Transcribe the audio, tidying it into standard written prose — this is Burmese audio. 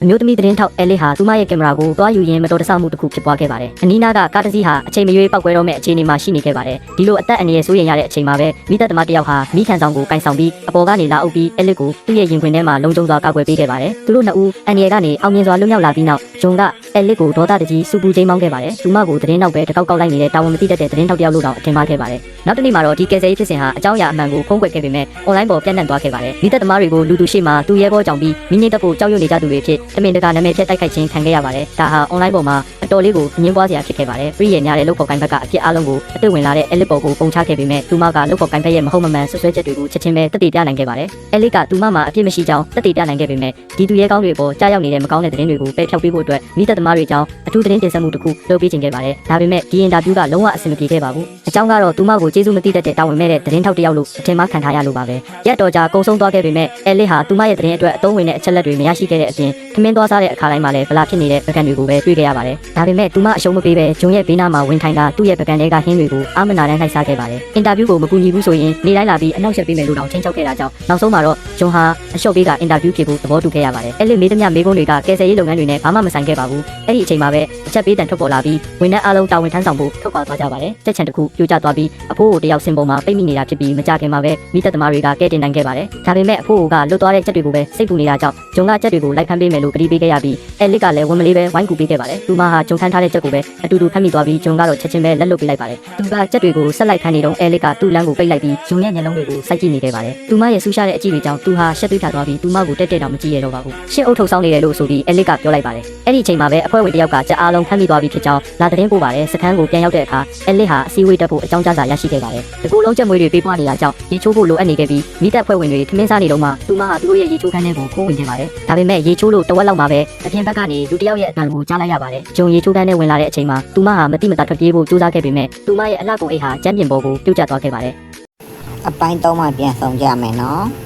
အမျိုးသမီးသတင်းထောက်အဲလစ်ဟာသူမရဲ့ကင်မရာကိုတွားယူရင်းမတော်တဆမှုတစ်ခုဖြစ်ပွားခဲ့ပါတယ်။အနီးနားကကားတစ်စီးဟာအချိန်မရွေးပောက်ကွဲတော့မဲ့အခြေအနေမှာရှိနေခဲ့ပါတယ်။ဒီလိုအသက်အန္တရာယ်စိုးရိမ်ရတဲ့အချိန်မှာပဲမိသက်သမားတစ်ယောက်ဟာမိခံဆောင်ကိုကင်ဆောင်ပြီးအပေါ်ကနေလာအုပ်ပြီးအဲလစ်ကိုသူ့ရဲ့ရင်ခွင်ထဲမှာလုံခြုံစွာကာကွယ်ပေးခဲ့ပါတယ်။သူတို့နှစ်ဦးအန္တရာယ်ကနေအောင်မြင်စွာလွတ်မြောက်လာပြီးနောက်ဂျွန်ကအဲလစ်ကိုဒေါသတကြီးစူပူချိန်မောင်းခဲ့ပါတယ်။သူမကိုသတင်းနောက်ပဲတကောက်ကောက်လိုက်နေတဲ့တာဝန်မသိတတ်တဲ့သတင်းထောက်တစ်ယောက်လို့တောင်အထင်မှားခဲ့ပါတယ်။နောက်တစ်နေ့မှာတော့ဒီကယ်ဆယ်ရေးဖြစ်စဉ်ဟာအကြောင်းအရာအမှန်ကိုဖုံးကွယ်ခဲ့ပေမဲ့အွန်လိုင်းပေါ်ပြန့်နှံ့သွားခဲ့ပါတယ်။မိသက်သမားတွေကိုလူသူရှိမှသူရဲဘောကြောင့်ပြီးမိငိမ့်တက်ဖို့ကြောက်ရွံ့နေကြသူတွေဖြစ်တမင်တကာနာမည်ဖြတ်တိုက်ခိုက်ခြင်းခံခဲ့ရပါတယ်။ဒါဟာအွန်လိုင်းပေါ်မှာအတော်လေးကိုညှင်းပွားစရာဖြစ်ခဲ့ပါတယ်။ပြည်ရဲ့များတဲ့လုပ်ဖော်ကိုင်ဘက်ကအဖြစ်အလုံးကိုအတွေ့ဝင်လာတဲ့အလစ်ပေါ်ကိုပုံချခဲ့ပေမဲ့သူမကလုပ်ဖော်ကိုင်ဘက်ရဲ့မဟုတ်မမှန်ဆွဆွဲချက်တွေကိုချက်ချင်းပဲတက်တည်ပြနိုင်ခဲ့ပါတယ်။အဲလစ်ကသူမမှာအဖြစ်မရှိကြောင်းတက်တည်ပြနိုင်ခဲ့ပေမဲ့ဒီသူရဲကောင်းတွေပေါ်ကြားရောက်နေတဲ့မကောင်းတဲ့သတင်းတွေကိုပယ်ဖျောက်ပေးဖို့အတွက်မိသက်သမားတွေကြောင့်အထူးသတင်းတင်ဆက်မှုတစ်ခုလုပ်ပေးခြင်းခဲ့ပါတယ်။ဒါပေမဲ့ဒီအင်တာဗျူးကလုံးဝအဆင်မပြေခဲ့ပါဘူး။အကြောင်းကတော့သူမကိုကျေးဇူးမသိတတ်တဲ့တာဝန်မဲ့တဲ့သတင်းထောက်တစ်ယောက်လို့အထင်မှားခံထားရလို့ပါပဲ။ရက်တော်ကြာကုံဆုံးသွားခဲ့ပေမဲ့အဲလစ်ဟာသူမရဲ့သတင်းအတွက်အသုံးဝင်တဲ့အချက်လက်တွေမရရှိခဲ့တဲ့အပြင်ခမင်းသွားစားတဲ့အခါတိုင်းမှာလည်းဗလာဖြစ်နေတဲ့ပကံတွေကိုပဲတွေ့ခဲ့ရပါတယ်။ဒါပေမဲ့သူမအရှုံးမပေးပဲဂျွန်ရဲ့ဘေးနားမှာဝင်ထိုင်တာသူ့ရဲ့ပကံတွေကဟင်းတွေကိုအာမနာတန်းနှိုက်စားခဲ့ပါတယ်။အင်တာဗျူးကိုမကူညီဘူးဆိုရင်နေတိုင်းလာပြီးအနောက်ရက်ပေးမယ်လို့တောင်ချင်းချောက်ခဲ့တာကြောင့်နောက်ဆုံးမှာတော့ဂျွန်ဟာအရှုပ်ပေးကအင်တာဗျူးဖြစ်ဖို့သဘောတူခဲ့ရပါတယ်။အဲလစ်မေးသမျှမေးခွန်းတွေကကယ်ဆယ်ရေးလုပ်ငန်းတွေနဲ့ဘာမှမဆိုင်ခဲ့ပါဘူး။အဲ့ဒီအချိန်မှာပဲအချက်ပေးတန်ထွက်ပေါ်လာပြီးဝန်ထမ်းအားလုံးတာဝန်ထမ်းဆောင်ဖို့ထုတ်ခွာသွားကြပါတယ်။တက်ချန်တစ်ခုပြိုကျသွားပြီးအဖိုးကိုတယောက်စင်ပုံမှာပိတ်မိနေတာဖြစ်ပြီးမကြခင်မှာပဲမိသက်သမားတွေကကဲတင်နိုင်ခဲ့ပါတယ်။ဒါပေမဲ့အဖိုးကလွတ်သွားတဲ့ချက်တွေကိုပဲစိတ်ပူနေတာကြောင့်ဂျွန်ကချက်တွေကိုလိုက်ဖမ်းပေးမယ်လို့ကတိပေးခဲ့ရပြီးအဲလစ်ကလည်းဝန်မလေးပဲဝိုင်းကူပေးခဲ့ပါတယ်။သူမဟာဂျွန်ခန်းထားတဲ့ချက်ကိုပဲအတူတူဖမ်းမိသွားပြီးဂျွန်ကတော့ချက်ချင်းပဲလက်လွတ်ပေးလိုက်ပါတယ်။သူကချက်တွေကိုဆက်လိုက်ဖမ်းနေတော့အဲလစ်ကသူ့လမ်းကိုပိတ်လိုက်ပြီးဂျွန်ရဲ့မျက်လုံးတွေကိုစိုက်ကြည့်နေခဲ့ပါတယ်။သူမရဲ့ဆူရှားတဲ့အကြည့်တွေကြောင့်သူဟာရှက်သွေးထသွားပြီးသူမကိုတက်တောင်မကြည့်ရတော့ပါဘူး။ရှစ်အုပ်ထုတ်ဆောင်နေတယ်လို့ဆိုပြီးအဲလစ်ကပြောလိုက်ပါတယ်။အဲ့ဒီအချိန်မှာပဲအဖွဲ့ဝင်တစ်ယောက်ကချက်အားလုံးဖမ်းမိသွားပြီးဖြစ်ကြောင်းလာသတင်းပို့ပါတယ်။စခန်းကိုပြန်ရောက်တဲ့အခါအဲလစ်ဟာအစည်းအဝေးတက်ဖို့အကြောင်းကြားစာရရှိခဲ့ပါတယ်။ဒီကိုလုံးချက်မွေးတွေပေးပွားနေတာကြောင့်ရေချိုးဖို့လိုအပ်နေခဲ့ပြီးမိသက်အဖွဲ့ဝင်တွေထမင်းစားနေတော့မှသူမဟာသူတို့ရဲ့ရေချိုးခန်းထဲကိုခိုးဝင်ခဲ့ပါတယ်။ဒါပေမဲ့ရေချိုးလို့တဝက်လောက်မှာပဲအပြင်ဘက်ကနေလူတစ်ယောက်ရဲ့အတန်ကိုကြားလိုက်ရပါတယ်။ဂျုံရေချိုးခန်းထဲဝင်လာတဲ့အချိန်မှာသူမဟာမတိမတာထွက်ပြေးဖို့ကြိုးစားခဲ့ပေမဲ့သူမရဲ့အလှကုန်အိတ်ဟာကျမ်းပြင်ပေါ်ကိုပြုတ်ကျသွားခဲ့ပါတယ်။ အပိုင်း3မှာပြန်ဆောင်ကြမယ်နော်။